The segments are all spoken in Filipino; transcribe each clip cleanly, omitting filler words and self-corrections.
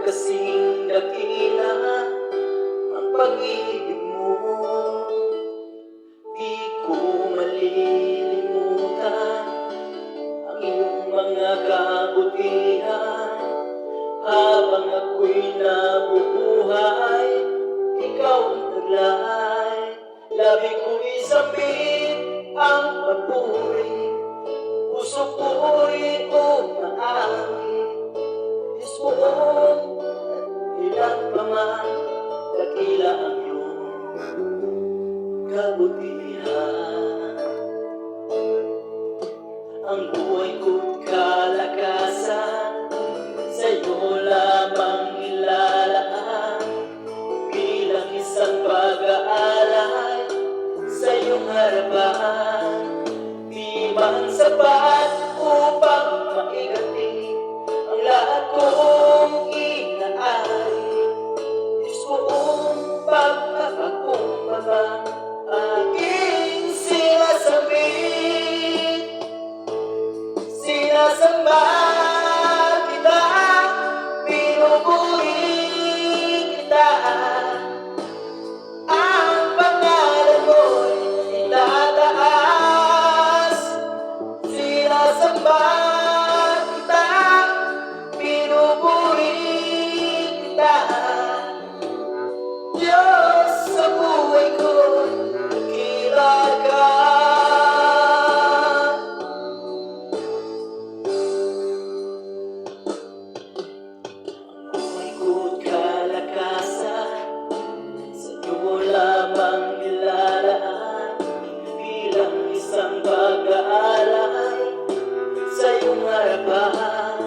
kasing dakila ang pag-ibig mo. Di ko malilimutan ang iyong mga kabutihan. Habang ako'y nabubuhay, ikaw ang taglay. Labi ko'y sabit ang papuri, puso ko'y umaari. Diyos mo'ng ilang pa man, dakila ang iyong kabutihan. Ang buhay ko'y kalakasan, sa'yo lamang nilalaan. Bilang isang pag-aalay sa iyong harapan, di man sapat upang maigati ang lahat kong inaari. Diyos ko'ng pagpapakumbaba, aking sinasambit, sinasamba kita, pinupuri kita. Ang pangalan mo'y itataas, sinasamba kita, pinupuri kita. Diyos, sa buhay ko, dakila ka. Buhay ko't kalakasan, sa'yo lamang nilalaan. Bilang isang pag-aalay sa iyong harapan,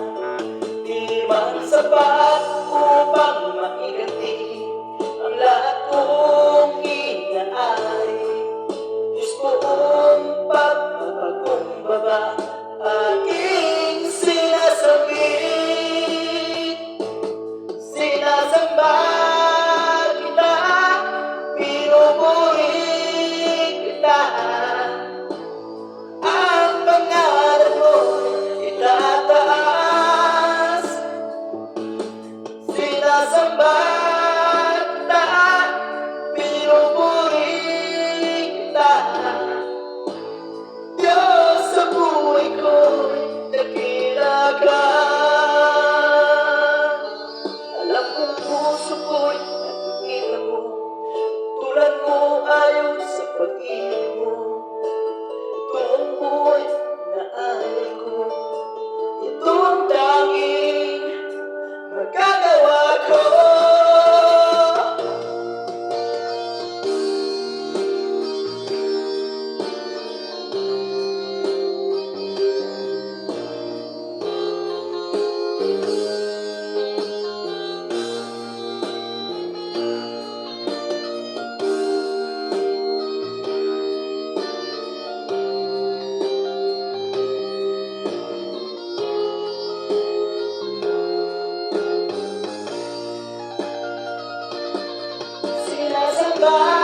di man sapat upang maigati ang lahat kong inaari. Diyos ko'ng pagpapakumbaba, aking sinasambit, sinasamba kita, pinupuri kita. Ang pangalan mo'y itataas, sinasamba kita, pinupuri kita. Diyos, sa buhay ko'y dakila ka. Alam kong puso ko'y nakikita mo, tulad mo ayon sa pag-ibig mo. Ito ang buhay na alay ko, ito ang tanging magagawa ko. Sinasamba